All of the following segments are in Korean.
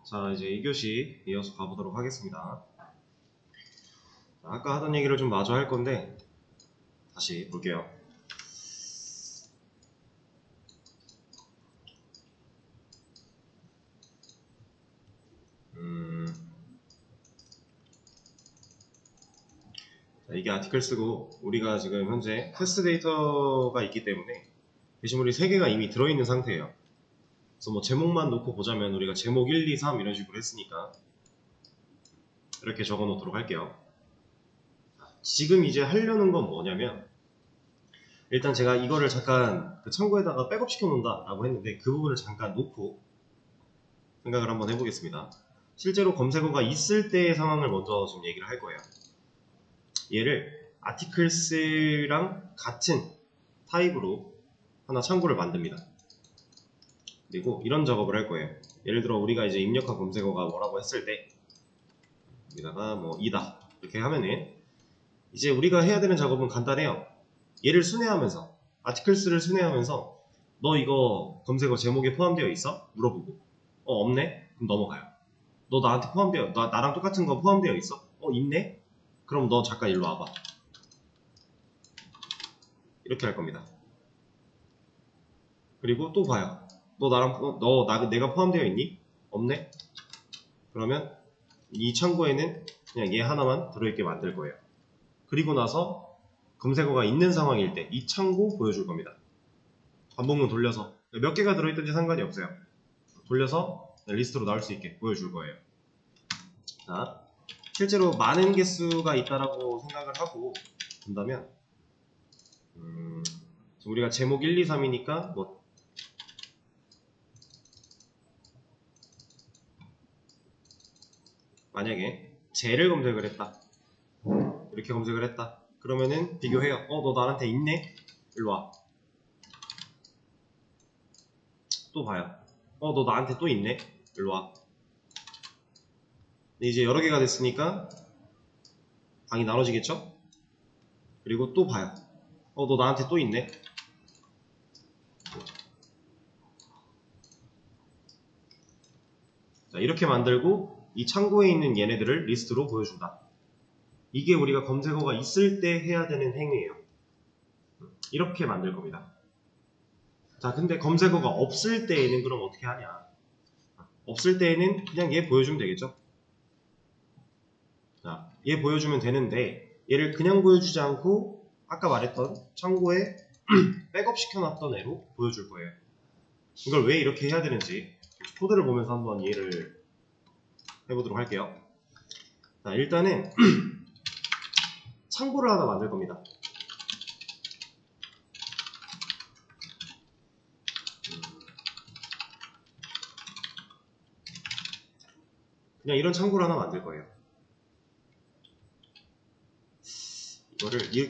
자, 이제 2교시 이어서 가보도록 하겠습니다. 아까 하던 얘기를 좀 마저 할 건데 다시 볼게요. 자, 이게 아티클스고 우리가 지금 현재 테스트 데이터가 있기 때문에 게시물이 3개가 이미 들어있는 상태예요. 그래서 뭐 제목만 놓고 보자면 우리가 제목 1, 2, 3 이런 식으로 했으니까 이렇게 적어 놓도록 할게요. 지금 이제 하려는 건 뭐냐면, 일단 제가 이거를 잠깐 그 창고에다가 백업 시켜 놓는다 라고 했는데 그 부분을 잠깐 놓고 생각을 한번 해보겠습니다. 실제로 검색어가 있을 때의 상황을 먼저 좀 얘기를 할 거예요. 얘를 아티클스랑 같은 타입으로 하나 창고를 만듭니다. 그리고 이런 작업을 할 거예요. 예를 들어 우리가 이제 입력한 검색어가 뭐라고 했을 때 여기다가 뭐 이다 이렇게 하면은 이제 우리가 해야 되는 작업은 간단해요. 얘를 순회하면서, 아티클스를 순회하면서 너 이거 검색어 제목에 포함되어 있어? 물어보고 없네? 그럼 넘어가요. 너 나한테 포함되어, 나랑 똑같은 거 포함되어 있어? 있네? 그럼 너 잠깐 일로 와봐. 이렇게 할 겁니다. 그리고 또 봐요. 내가 포함되어 있니? 없네? 그러면 이 창고에는 그냥 얘 하나만 들어있게 만들 거예요. 그리고 나서 검색어가 있는 상황일 때 이 창고 보여줄 겁니다. 반복문 돌려서 몇 개가 들어있든지 상관이 없어요. 돌려서 리스트로 나올 수 있게 보여줄 거예요. 자, 실제로 많은 개수가 있다라고 생각을 하고 본다면 우리가 제목 1, 2, 3이니까 뭐 만약에 쟤를 검색을 했다, 이렇게 검색을 했다, 그러면은 비교해요. 너 나한테 있네? 일로와. 또 봐요. 너 나한테 또 있네? 일로와. 이제 여러 개가 됐으니까 방이 나눠지겠죠? 그리고 또 봐요. 너 나한테 또 있네? 자, 이렇게 만들고 이 창고에 있는 얘네들을 리스트로 보여준다. 이게 우리가 검색어가 있을 때 해야 되는 행위예요. 이렇게 만들 겁니다. 자, 근데 검색어가 없을 때에는 그럼 어떻게 하냐? 없을 때에는 그냥 얘 보여주면 되겠죠? 자, 얘 보여주면 되는데 얘를 그냥 보여주지 않고 아까 말했던 창고에 백업 시켜놨던 애로 보여줄 거예요. 이걸 왜 이렇게 해야 되는지 코드를 보면서 한번 이해를 해보도록 할게요. 자, 일단은 창고를 하나 만들 겁니다. 그냥 이런 창고를 하나 만들 거예요.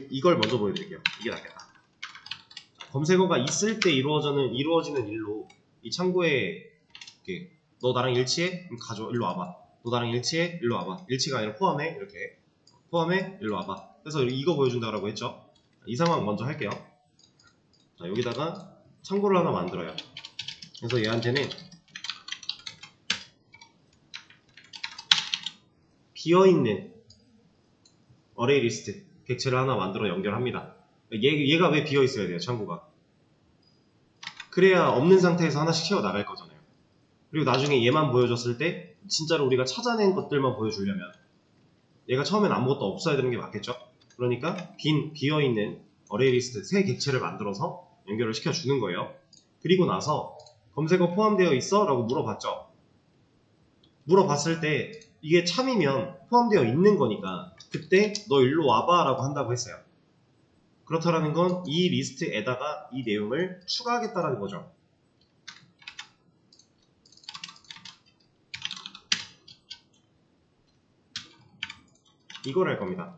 이걸 먼저 보여드릴게요. 이게 낫겠다. 검색어가 있을 때 이루어지는 일로 이 창고에 이렇게 너 나랑 일치해? 그럼 가져. 일로 와봐. 너 나랑 일치해? 일로 와봐. 일치가 아니라 포함해. 이렇게 포함해? 일로 와봐. 그래서 이거 보여준다라고 했죠. 이 상황 먼저 할게요. 자, 여기다가 창고를 하나 만들어요. 그래서 얘한테는 비어있는 어레이 리스트 객체를 하나 만들어 연결합니다. 얘가 왜 비어있어야 돼요? 창고가. 그래야 없는 상태에서 하나씩 채워 나갈 거잖아요. 그리고 나중에 얘만 보여줬을 때 진짜로 우리가 찾아낸 것들만 보여주려면 얘가 처음엔 아무것도 없어야 되는 게 맞겠죠? 그러니까 비어있는 어레이 리스트 새 객체를 만들어서 연결을 시켜주는 거예요. 그리고 나서 검색어 포함되어 있어? 라고 물어봤죠. 물어봤을 때 이게 참이면 포함되어 있는 거니까 그때 너 일로 와봐 라고 한다고 했어요. 그렇다라는 건 이 리스트에다가 이 내용을 추가하겠다라는 거죠. 이걸 할 겁니다.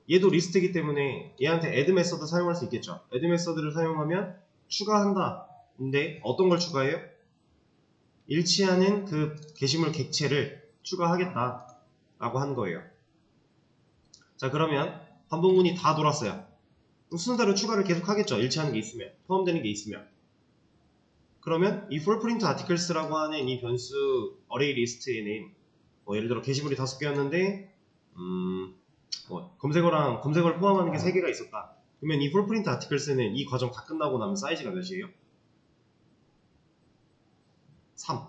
얘도 리스트이기 때문에 얘한테 add 메서드 사용할 수 있겠죠. add 메서드를 사용하면 추가한다. 근데 어떤 걸 추가해요? 일치하는 그 게시물 객체를 추가하겠다 라고 한 거예요. 자, 그러면 반복문이 다 돌았어요. 순서대로 추가를 계속 하겠죠. 일치하는 게 있으면, 포함되는 게 있으면. 그러면 이 fullprint articles라고 하는 이 변수 어레이 리스트에는 뭐 예를 들어 게시물이 5개였는데 뭐 검색어를 포함하는 게 3개가 있었다. 그러면 이 fullprint articles는 이 과정 다 끝나고 나면 사이즈가 몇이에요? 3.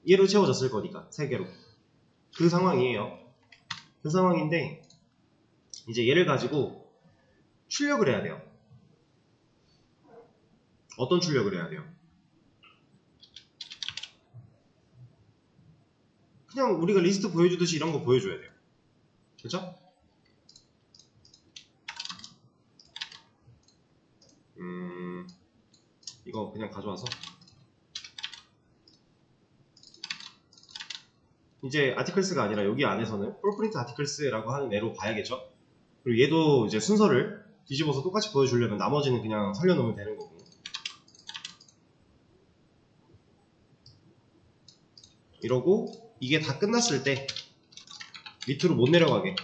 얘로 채워졌을 거니까 3개로. 그 상황이에요. 그 상황인데 이제 얘를 가지고 출력을 해야 돼요. 어떤 출력을 해야 돼요? 그냥 우리가 리스트 보여주듯이 이런 거 보여줘야 돼요. 그쵸? 이거 그냥 가져와서 이제 articles가 아니라 여기 안에서는 fullprint articles라고 하는 애로 봐야겠죠? 그리고 얘도 이제 순서를 뒤집어서 똑같이 보여주려면 나머지는 그냥 살려놓으면 되는 거고. 이러고 이게 다 끝났을 때 밑으로 못 내려가게.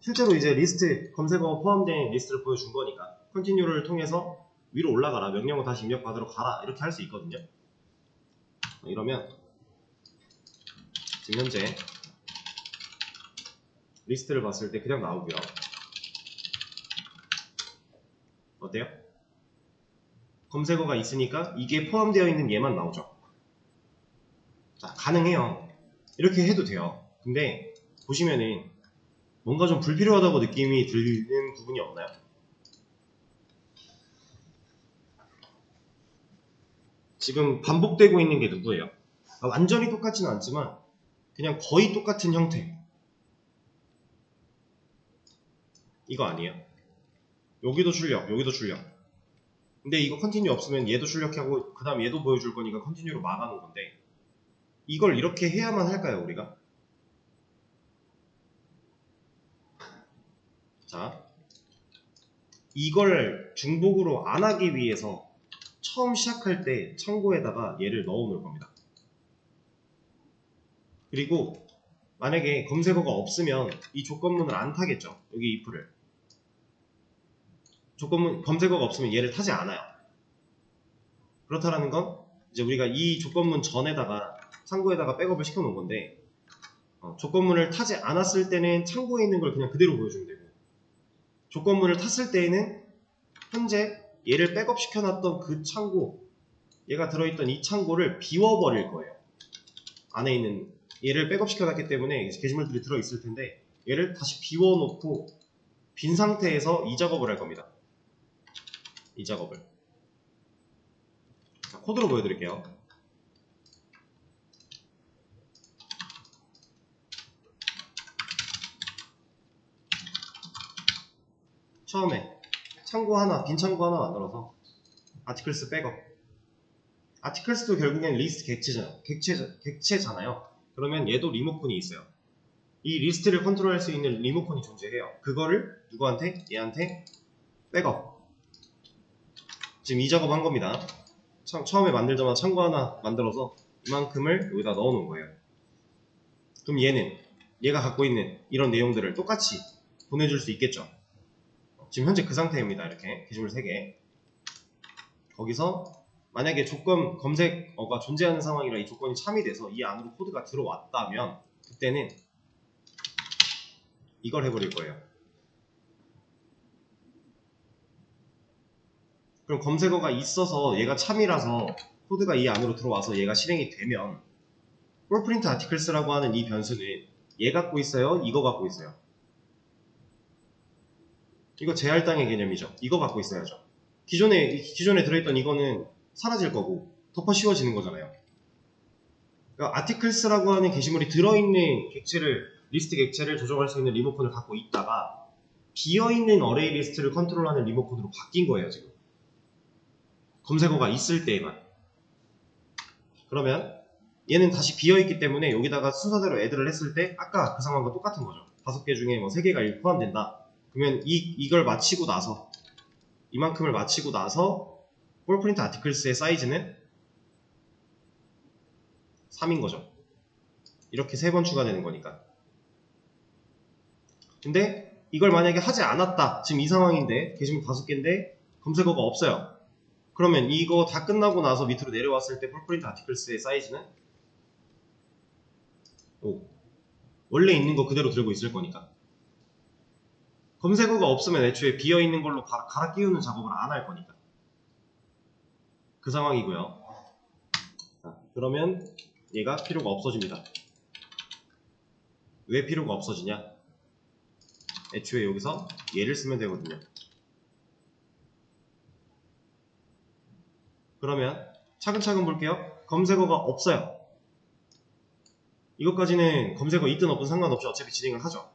실제로 이제 리스트, 검색어 포함된 리스트를 보여준 거니까 continue를 통해서 위로 올라가라, 명령어 다시 입력받으러 가라 이렇게 할 수 있거든요. 이러면 지금 현재 리스트를 봤을 때 그냥 나오고요. 어때요? 검색어가 있으니까 이게 포함되어 있는 얘만 나오죠. 자, 가능해요. 이렇게 해도 돼요. 근데 보시면은 뭔가 좀 불필요하다고 느낌이 들리는 부분이 없나요? 지금 반복되고 있는 게 누구예요? 완전히 똑같지는 않지만 그냥 거의 똑같은 형태. 이거 아니에요? 여기도 출력, 여기도 출력. 근데 이거 컨티뉴 없으면 얘도 출력하고 그 다음 얘도 보여줄 거니까 컨티뉴로 막아놓은 건데 이걸 이렇게 해야만 할까요, 우리가? 자, 이걸 중복으로 안 하기 위해서 처음 시작할 때 창고에다가 얘를 넣어 놓을 겁니다. 그리고 만약에 검색어가 없으면 이 조건문을 안 타겠죠. 여기 if를. 검색어가 없으면 얘를 타지 않아요. 그렇다라는 건 이제 우리가 이 조건문 전에다가 창고에다가 백업을 시켜 놓은 건데 조건문을 타지 않았을 때는 창고에 있는 걸 그냥 그대로 보여주면 되고 조건문을 탔을 때에는 현재 얘를 백업 시켜놨던 그 창고, 얘가 들어있던 이 창고를 비워버릴 거예요. 안에 있는 얘를 백업 시켜놨기 때문에 게시물들이 들어있을 텐데 얘를 다시 비워놓고 빈 상태에서 이 작업을 할 겁니다. 이 작업을. 자, 코드로 보여드릴게요. 처음에 창고 하나, 빈 창고 하나 만들어서 articles 백업. articles도 결국엔 리스트 객체잖아요. 그러면 얘도 리모컨이 있어요. 이 리스트를 컨트롤할 수 있는 리모컨이 존재해요. 그거를 누구한테? 얘한테 백업. 지금 이 작업 한 겁니다. 처음에 만들자마자 창고 하나 만들어서 이만큼을 여기다 넣어 놓은 거예요. 그럼 얘가 갖고 있는 이런 내용들을 똑같이 보내줄 수 있겠죠. 지금 현재 그 상태입니다. 이렇게 게시물 3개. 거기서 만약에 조건 검색어가 존재하는 상황이라 이 조건이 참여돼서 이 안으로 코드가 들어왔다면 그때는 이걸 해버릴 거예요. 그럼 검색어가 있어서 얘가 참이라서 코드가 이 안으로 들어와서 얘가 실행이 되면 fullprint articles라고 하는 이 변수는 얘 갖고 있어요? 이거 갖고 있어요? 이거 제할당의 개념이죠. 이거 갖고 있어야죠. 기존에 들어있던 이거는 사라질 거고 덮어 씌워지는 거잖아요. 그러니까 articles라고 하는 게시물이 들어있는 리스트 객체를 조정할 수 있는 리모컨을 갖고 있다가 비어있는 어레이 리스트를 컨트롤하는 리모컨으로 바뀐 거예요, 지금. 검색어가 있을 때에만. 그러면 얘는 다시 비어있기 때문에 여기다가 순서대로 애드를 했을 때 아까 그 상황과 똑같은 거죠. 5개 중에 뭐 3개가 포함된다. 그러면 이걸 마치고 나서 이만큼을 마치고 나서 fullprint articles의 사이즈는 3인 거죠. 이렇게 3번 추가되는 거니까. 근데 이걸 만약에 하지 않았다. 지금 이 상황인데 게시물 5개인데 검색어가 없어요. 그러면 이거 다 끝나고 나서 밑으로 내려왔을 때 폴프린트 아티클스의 사이즈는 원래 있는 거 그대로 들고 있을 거니까. 검색어가 없으면 애초에 비어있는 걸로 갈아 끼우는 작업을 안 할 거니까. 그 상황이고요. 자, 그러면 얘가 필요가 없어집니다. 왜 필요가 없어지냐? 애초에 여기서 얘를 쓰면 되거든요. 그러면 차근차근 볼게요. 검색어가 없어요. 이것까지는 검색어 있든 없든 상관없이 어차피 진행을 하죠.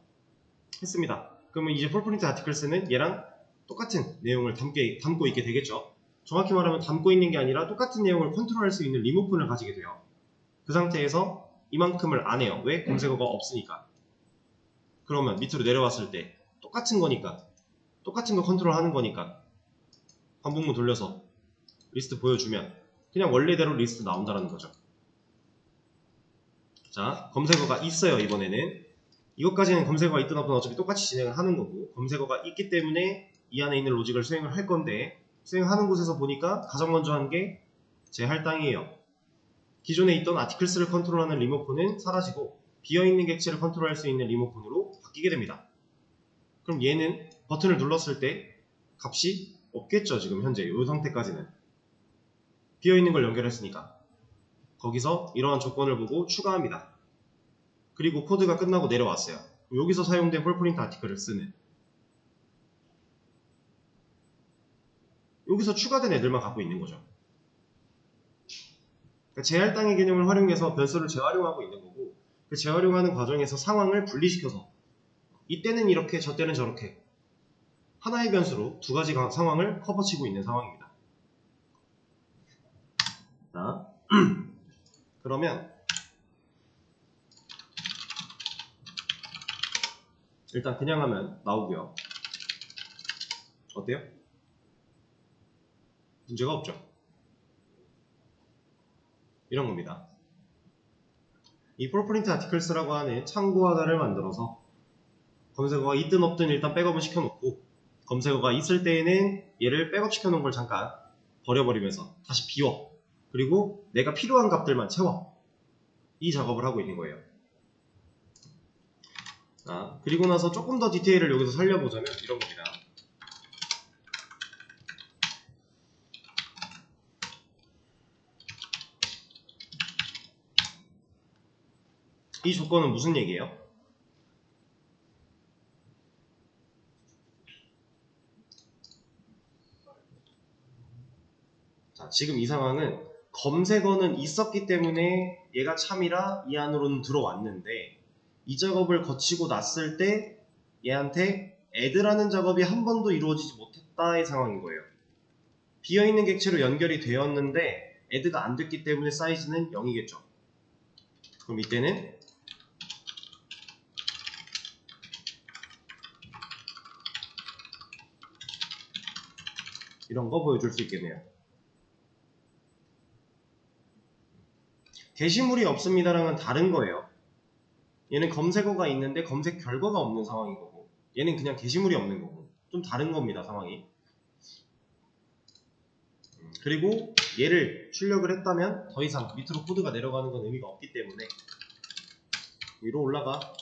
했습니다. 그러면 이제 폴프린트 아티클스는 얘랑 똑같은 내용을 담고 있게 되겠죠. 정확히 말하면 담고 있는 게 아니라 똑같은 내용을 컨트롤할 수 있는 리모컨을 가지게 돼요. 그 상태에서 이만큼을 안 해요. 왜? 검색어가 없으니까. 그러면 밑으로 내려왔을 때 똑같은 거니까, 똑같은 거 컨트롤하는 거니까 반복문 돌려서 리스트 보여주면 그냥 원래대로 리스트 나온다는 거죠. 자, 검색어가 있어요. 이번에는 이것까지는 검색어가 있든 없든 어차피 똑같이 진행을 하는 거고, 검색어가 있기 때문에 이 안에 있는 로직을 수행을 할 건데, 수행하는 곳에서 보니까 가장 먼저 한 게 제 할당이에요. 기존에 있던 아티클스를 컨트롤하는 리모컨은 사라지고 비어있는 객체를 컨트롤할 수 있는 리모컨으로 바뀌게 됩니다. 그럼 얘는 버튼을 눌렀을 때 값이 없겠죠. 지금 현재 이 상태까지는 비어있는 걸 연결했으니까. 거기서 이러한 조건을 보고 추가합니다. 그리고 코드가 끝나고 내려왔어요. 여기서 사용된 폴프린트 아티클을 쓰는, 여기서 추가된 애들만 갖고 있는 거죠. 그러니까 재할당의 개념을 활용해서 변수를 재활용하고 있는 거고, 그 재활용하는 과정에서 상황을 분리시켜서 이때는 이렇게 저때는 저렇게 하나의 변수로 두 가지 상황을 커버치고 있는 상황입니다. 자, 그러면 일단 그냥 하면 나오고요. 어때요? 문제가 없죠. 이런 겁니다. 이 폴프린트 아티클스라고 하는 창고 하나를 만들어서 검색어가 있든 없든 일단 백업을 시켜놓고, 검색어가 있을 때에는 얘를 백업 시켜놓은 걸 잠깐 버려버리면서 다시 비워, 그리고 내가 필요한 값들만 채워, 이 작업을 하고 있는 거예요. 자, 그리고 나서 조금 더 디테일을 여기서 살려보자면 이런 겁니다. 이 조건은 무슨 얘기예요? 자, 지금 이 상황은 검색어는 있었기 때문에 얘가 참이라 이 안으로는 들어왔는데, 이 작업을 거치고 났을 때 얘한테 add라는 작업이 한 번도 이루어지지 못했다의 상황인 거예요. 비어있는 객체로 연결이 되었는데 add가 안 됐기 때문에 사이즈는 0이겠죠. 그럼 이때는 이런 거 보여줄 수 있겠네요. 게시물이 없습니다랑은 다른 거예요. 얘는 검색어가 있는데 검색 결과가 없는 상황인 거고, 얘는 그냥 게시물이 없는 거고, 좀 다른 겁니다, 상황이. 그리고 얘를 출력을 했다면 더 이상 밑으로 코드가 내려가는 건 의미가 없기 때문에 위로 올라가.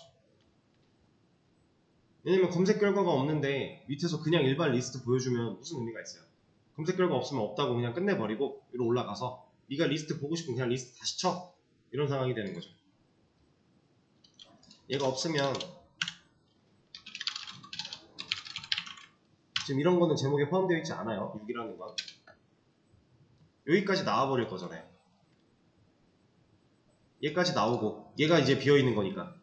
왜냐면 검색 결과가 없는데 밑에서 그냥 일반 리스트 보여주면 무슨 의미가 있어요. 검색 결과 없으면 없다고 그냥 끝내버리고 위로 올라가서 네가 리스트 보고 싶으면 그냥 리스트 다시 쳐, 이런 상황이 되는 거죠. 얘가 없으면 지금 이런 거는 제목에 포함되어 있지 않아요. 6이라는 건 여기까지 나와버릴 거잖아요. 얘까지 나오고 얘가 이제 비어있는 거니까.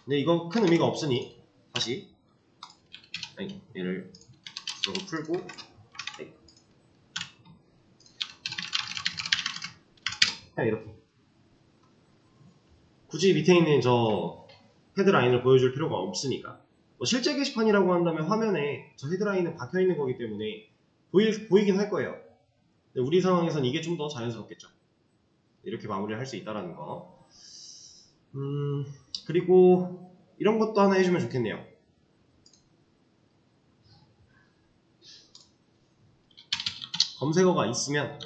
근데 이건 큰 의미가 없으니 다시 얘를 이걸 풀고 그냥 이렇게, 굳이 밑에 있는 저 헤드라인을 보여줄 필요가 없으니까. 뭐 실제 게시판이라고 한다면 화면에 저 헤드라인은 박혀있는 거기 때문에 보이긴 할 거예요. 근데 우리 상황에선 이게 좀 더 자연스럽겠죠. 이렇게 마무리를 할 수 있다는 거. 그리고 이런 것도 하나 해주면 좋겠네요. 검색어가 있으면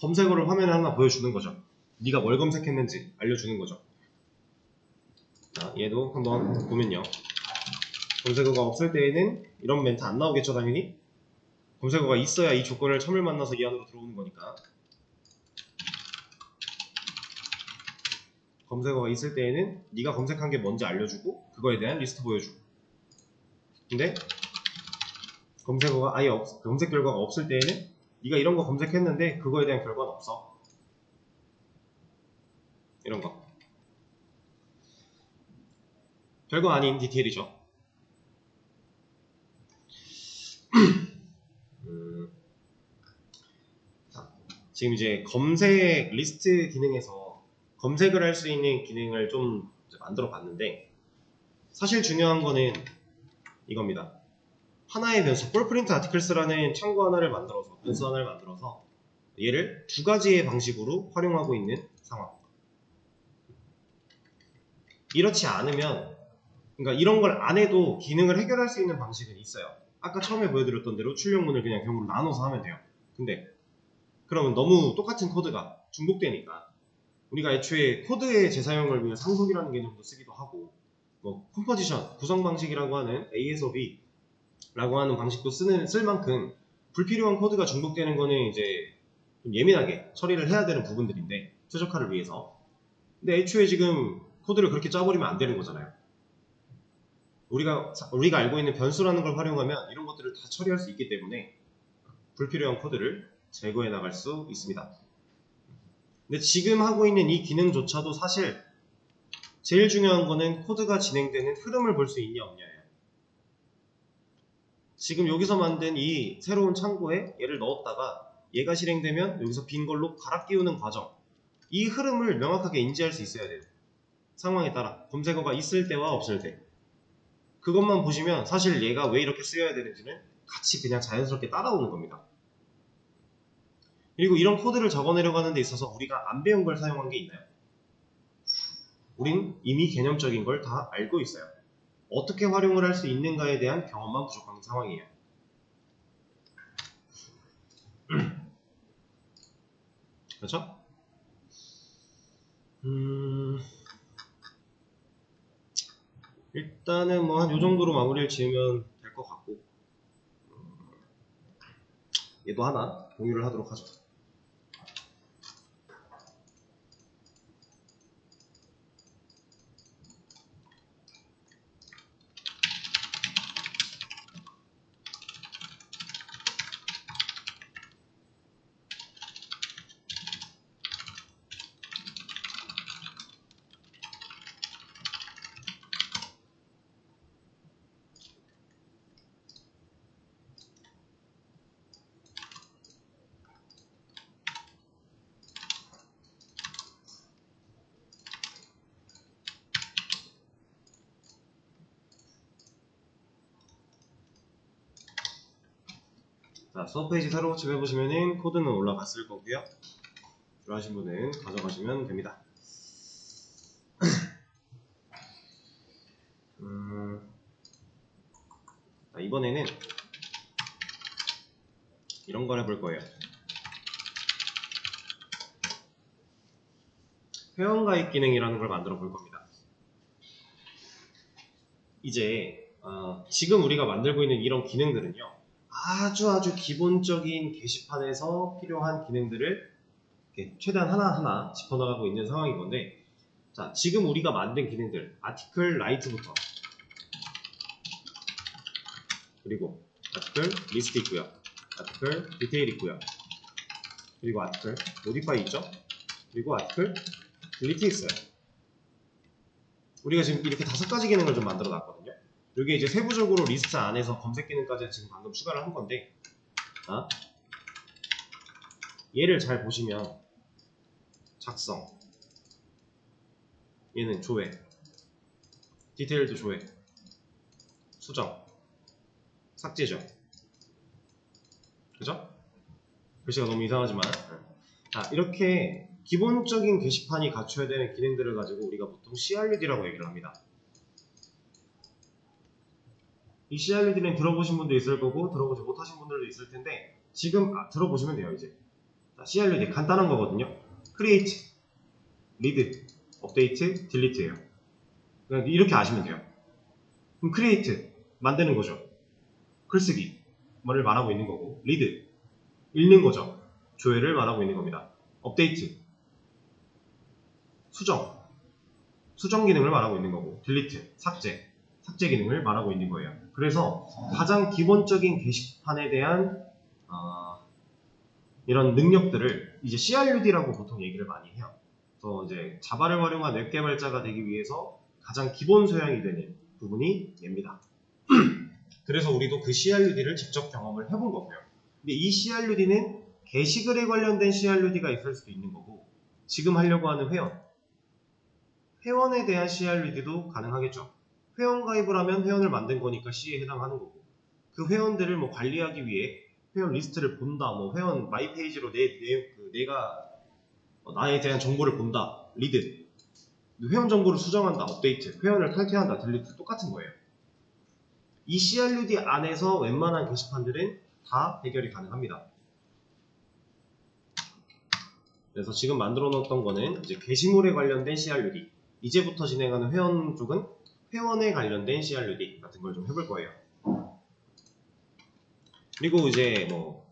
검색어를 화면에 하나 보여주는 거죠. 네가 뭘 검색했는지 알려주는 거죠. 자, 얘도 한번 보면요. 검색어가 없을 때에는 이런 멘트 안 나오겠죠, 당연히. 검색어가 있어야 이 조건을 처음을 만나서 이 안으로 들어오는 거니까. 검색어가 있을 때에는 네가 검색한 게 뭔지 알려주고 그거에 대한 리스트 보여주고. 근데 검색어가 아예 검색 결과가 없을 때에는 네가 이런 거 검색했는데 그거에 대한 결과는 없어. 이런 거. 별거 아닌 디테일이죠. 지금 이제 검색 리스트 기능에서 검색을 할 수 있는 기능을 좀 만들어 봤는데, 사실 중요한 거는 이겁니다. 하나의 변수, 폴프린트 아티클스라는 창구 하나를 만들어서, 변수 하나를 만들어서 얘를 두 가지의 방식으로 활용하고 있는 상황. 이렇지 않으면, 그러니까 이런 걸 안 해도 기능을 해결할 수 있는 방식은 있어요. 아까 처음에 보여드렸던 대로 출력문을 그냥 경우로 나눠서 하면 돼요. 근데 그러면 너무 똑같은 코드가 중복되니까 우리가 애초에 코드의 재사용을 위해 상속이라는 개념도 쓰기도 하고, 뭐 컴포지션, 구성 방식이라고 하는 A에서 B라고 하는 방식도 쓸 만큼 불필요한 코드가 중복되는 거는 이제 좀 예민하게 처리를 해야 되는 부분들인데, 최적화를 위해서. 근데 애초에 지금 코드를 그렇게 짜버리면 안 되는 거잖아요. 우리가 알고 있는 변수라는 걸 활용하면 이런 것들을 다 처리할 수 있기 때문에 불필요한 코드를 제거해 나갈 수 있습니다. 근데 지금 하고 있는 이 기능조차도 사실 제일 중요한 거는 코드가 진행되는 흐름을 볼 수 있냐 없냐예요. 지금 여기서 만든 이 새로운 창고에 얘를 넣었다가 얘가 실행되면 여기서 빈 걸로 갈아 끼우는 과정, 이 흐름을 명확하게 인지할 수 있어야 돼요. 상황에 따라 검색어가 있을 때와 없을 때. 그것만 보시면 사실 얘가 왜 이렇게 쓰여야 되는지는 같이 그냥 자연스럽게 따라오는 겁니다. 그리고 이런 코드를 적어내려가는 데 있어서 우리가 안 배운 걸 사용한 게 있나요? 우린 이미 개념적인 걸 다 알고 있어요. 어떻게 활용을 할 수 있는가에 대한 경험만 부족한 상황이에요. 그렇죠? 일단은 뭐 한 요 정도로 마무리를 지으면 될 것 같고, 얘도 하나 공유를 하도록 하죠. 자, 수업 페이지 새로 고침해보시면은 코드는 올라갔을 거고요. 필요하신 분은 가져가시면 됩니다. 자, 이번에는 이런 걸 해볼 거예요. 회원가입 기능이라는 걸 만들어 볼 겁니다. 이제 지금 우리가 만들고 있는 이런 기능들은요, 아주 기본적인 게시판에서 필요한 기능들을 이렇게 최대한 하나하나 짚어나가고 있는 상황인 건데, 자, 지금 우리가 만든 기능들, 아티클 라이트부터, 그리고 아티클 리스트 있고요, 아티클 디테일 있고요, 그리고 아티클 모디파이 있죠, 그리고 아티클 딜리트 있어요. 우리가 지금 이렇게 5가지 기능을 좀 만들어 놨거든요. 이게 이제 세부적으로 리스트 안에서 검색 기능까지 지금 방금 추가를 한 건데, 얘를 잘 보시면 작성, 얘는 조회, 디테일도 조회, 수정, 삭제죠. 그죠? 글씨가 너무 이상하지만, 자, 이렇게 기본적인 게시판이 갖춰야 되는 기능들을 가지고 우리가 보통 CRUD라고 얘기를 합니다. 이 CRUD는 들어보신 분도 있을 거고 들어보지 못하신 분들도 있을 텐데 지금 들어보시면 돼요. 이제 자, CRUD 간단한 거거든요. create, read, update, delete예요. 그냥 이렇게 아시면 돼요. 그럼 create 만드는 거죠. 글쓰기 뭐를 말하고 있는 거고, read 읽는 거죠. 조회를 말하고 있는 겁니다. update 수정 기능을 말하고 있는 거고, delete 삭제 기능을 말하고 있는 거예요. 그래서 가장 기본적인 게시판에 대한 이런 능력들을 이제 CRUD라고 보통 얘기를 많이 해요. 그래서 이제 자바를 활용한 웹 개발자가 되기 위해서 가장 기본 소양이 되는 부분이 얘입니다. 그래서 우리도 그 CRUD를 직접 경험을 해본 거고요. 근데 이 CRUD는 게시글에 관련된 CRUD가 있을 수도 있는 거고, 지금 하려고 하는 회원에 대한 CRUD도 가능하겠죠. 회원 가입을 하면 회원을 만든 거니까 C에 해당하는 거고, 그 회원들을 뭐 관리하기 위해 회원 리스트를 본다, 뭐 회원 마이 페이지로 내가 나에 대한 정보를 본다, 리드, 회원 정보를 수정한다, 업데이트, 회원을 탈퇴한다, 딜리트, 똑같은 거예요. 이 CRUD 안에서 웬만한 게시판들은 다 해결이 가능합니다. 그래서 지금 만들어 놓았던 거는 이제 게시물에 관련된 CRUD, 이제부터 진행하는 회원 쪽은 회원에 관련된 CRUD 같은 걸 좀 해볼 거예요. 그리고 이제 뭐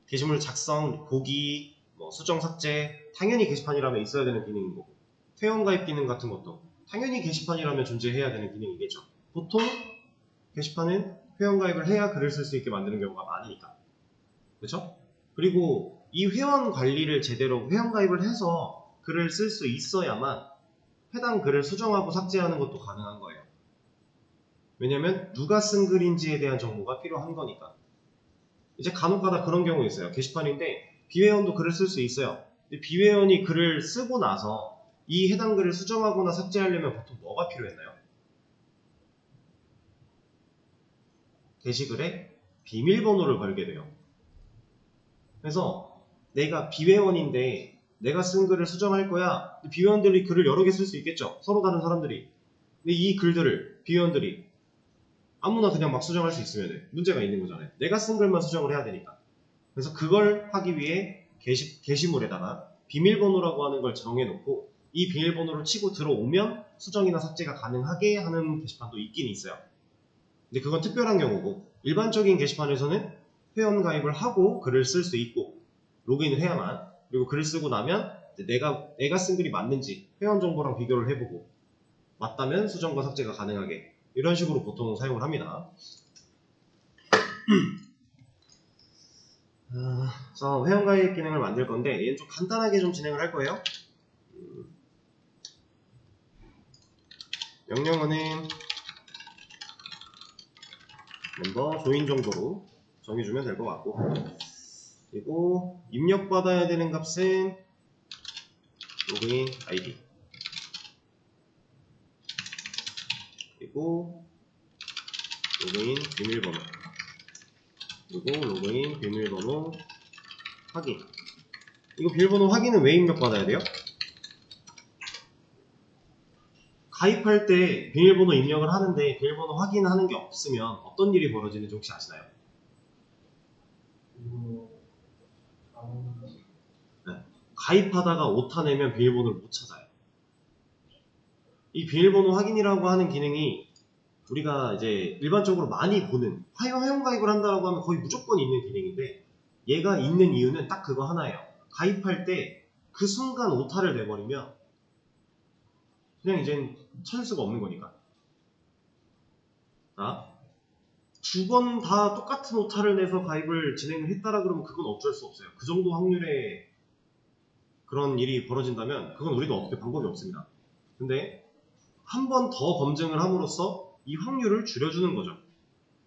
게시물 작성, 보기, 뭐 수정, 삭제, 당연히 게시판이라면 있어야 되는 기능인 거고, 회원 가입 기능 같은 것도 당연히 게시판이라면 존재해야 되는 기능이겠죠. 보통 게시판은 회원 가입을 해야 글을 쓸 수 있게 만드는 경우가 많으니까, 그렇죠? 그리고 이 회원 관리를 제대로 회원 가입을 해서 글을 쓸 수 있어야만 해당 글을 수정하고 삭제하는 것도 가능한 거예요. 왜냐면 누가 쓴 글인지에 대한 정보가 필요한 거니까. 이제 간혹가다 그런 경우 있어요. 게시판인데 비회원도 글을 쓸 수 있어요. 근데 비회원이 글을 쓰고 나서 이 해당 글을 수정하거나 삭제하려면 보통 뭐가 필요했나요? 게시글에 비밀번호를 걸게 돼요. 그래서 내가 비회원인데 내가 쓴 글을 수정할 거야. 비회원들이 글을 여러 개 쓸 수 있겠죠. 서로 다른 사람들이. 근데 이 글들을 비회원들이 아무나 그냥 막 수정할 수 있으면 문제가 있는 거잖아요. 내가 쓴 글만 수정을 해야 되니까. 그래서 그걸 하기 위해 게시물에다가 비밀번호라고 하는 걸 정해놓고 이 비밀번호를 치고 들어오면 수정이나 삭제가 가능하게 하는 게시판도 있긴 있어요. 근데 그건 특별한 경우고, 일반적인 게시판에서는 회원 가입을 하고 글을 쓸 수 있고 로그인을 해야만, 그리고 글을 쓰고 나면 내가 쓴 글이 맞는지 회원 정보랑 비교를 해보고 맞다면 수정과 삭제가 가능하게, 이런 식으로 보통 사용을 합니다. 그래서 회원 가입 기능을 만들 건데 얘는 좀 간단하게 좀 진행을 할 거예요. 명령어는 멤버 조인 정도로 정해주면 될 것 같고, 그리고 입력받아야 되는 값은 로그인 아이디, 그리고 로그인 비밀번호, 그리고 로그인 비밀번호 확인. 이거 비밀번호 확인은 왜 입력받아야 돼요? 가입할 때 비밀번호 입력을 하는데 비밀번호 확인하는 게 없으면 어떤 일이 벌어지는지 혹시 아시나요? 네. 가입하다가 오타 내면 비밀번호를 못 찾아요. 이 비밀번호 확인이라고 하는 기능이 우리가 이제 일반적으로 많이 보는, 회원 가입을 한다고 하면 거의 무조건 있는 기능인데, 얘가 있는 이유는 딱 그거 하나예요. 가입할 때 그 순간 오타를 내버리면 그냥 이젠 찾을 수가 없는 거니까. 자, 두 번 다 똑같은 오타를 내서 가입을 진행을 했다라 그러면 그건 어쩔 수 없어요. 그 정도 확률의 그런 일이 벌어진다면 그건 우리도 어떻게 방법이 없습니다. 근데 한 번 더 검증을 함으로써 이 확률을 줄여주는 거죠.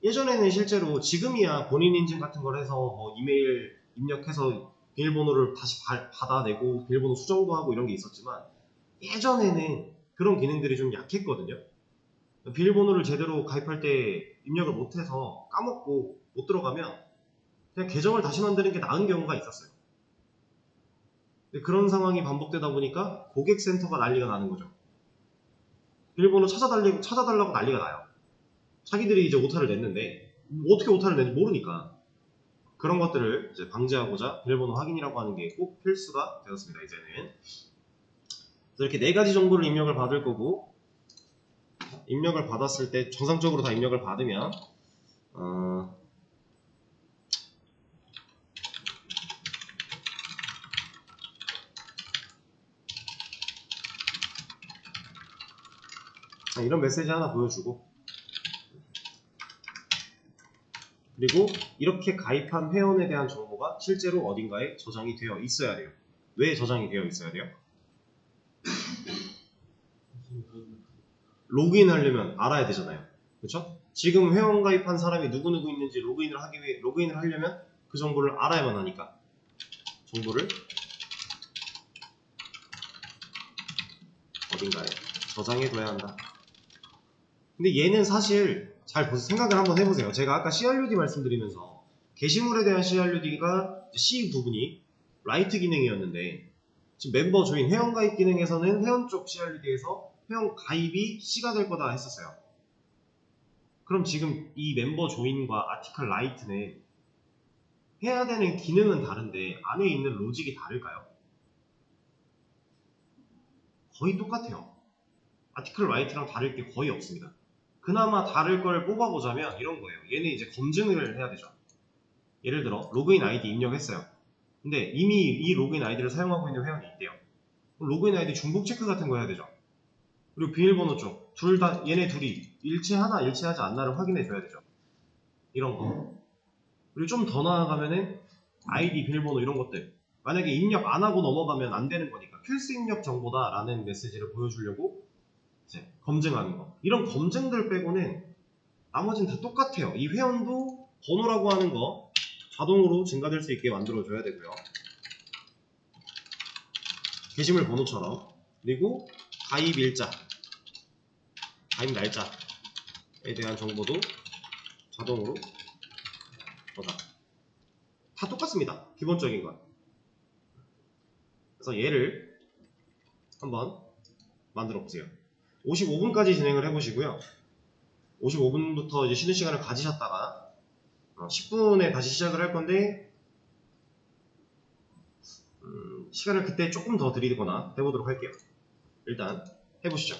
예전에는 실제로, 지금이야 본인 인증 같은 걸 해서 뭐 이메일 입력해서 비밀번호를 다시 받아내고 비밀번호 수정도 하고 이런 게 있었지만, 예전에는 그런 기능들이 좀 약했거든요. 비밀번호를 제대로 가입할 때 입력을 못해서 까먹고 못 들어가면 그냥 계정을 다시 만드는 게 나은 경우가 있었어요. 근데 그런 상황이 반복되다 보니까 고객센터가 난리가 나는 거죠. 비밀번호 찾아달라고 난리가 나요. 자기들이 이제 오타를 냈는데 어떻게 오타를 냈는지 모르니까. 그런 것들을 이제 방지하고자 비밀번호 확인이라고 하는 게 꼭 필수가 되었습니다. 이제는 이렇게 4가지 정보를 입력을 받을 거고, 입력을 받았을 때 정상적으로 다 입력을 받으면 이런 메시지 하나 보여주고, 그리고 이렇게 가입한 회원에 대한 정보가 실제로 어딘가에 저장이 되어 있어야 돼요. 왜 저장이 되어 있어야 돼요? 로그인 하려면 알아야 되잖아요. 그렇죠? 지금 회원 가입한 사람이 누구누구 있는지 로그인을 하려면 그 정보를 알아야만 하니까 정보를 어딘가에 저장해둬야 한다. 근데 얘는 사실 잘 생각을 한번 해보세요. 제가 아까 CRUD 말씀드리면서 게시물에 대한 CRUD가 C 부분이 라이트 기능이었는데, 지금 멤버 조인 회원 가입 기능에서는 회원 쪽 CRUD에서 회원 가입이 C가 될 거다 했었어요. 그럼 지금 이 멤버 조인과 아티클 라이트는 해야 되는 기능은 다른데 안에 있는 로직이 다를까요? 거의 똑같아요. 아티클 라이트랑 다를 게 거의 없습니다. 그나마 다를 걸 뽑아보자면 이런 거예요. 얘는 이제 검증을 해야 되죠. 예를 들어 로그인 아이디 입력했어요. 근데 이미 이 로그인 아이디를 사용하고 있는 회원이 있대요. 로그인 아이디 중복 체크 같은 거 해야 되죠. 그리고 비밀번호 쪽 둘 다 얘네 둘이 일치하나 일치하지 않나를 확인해 줘야 되죠. 이런 거. 그리고 좀 더 나아가면은 아이디 비밀번호 이런 것들, 만약에 입력 안 하고 넘어가면 안 되는 거니까 필수 입력 정보다 라는 메시지를 보여주려고 이제 검증하는 거. 이런 검증들 빼고는 나머지는 다 똑같아요. 이 회원도 번호라고 하는 거 자동으로 증가될 수 있게 만들어줘야 되고요. 게시물 번호처럼. 그리고 가입 일자, 가입 날짜에 대한 정보도 자동으로 저장. 다 똑같습니다. 기본적인 건. 그래서 얘를 한번 만들어 보세요. 55분까지 진행을 해보시고요. 55분부터 이제 쉬는 시간을 가지셨다가 10분에 다시 시작을 할 건데, 시간을 그때 조금 더 드리거나 해보도록 할게요. 일단 해보시죠.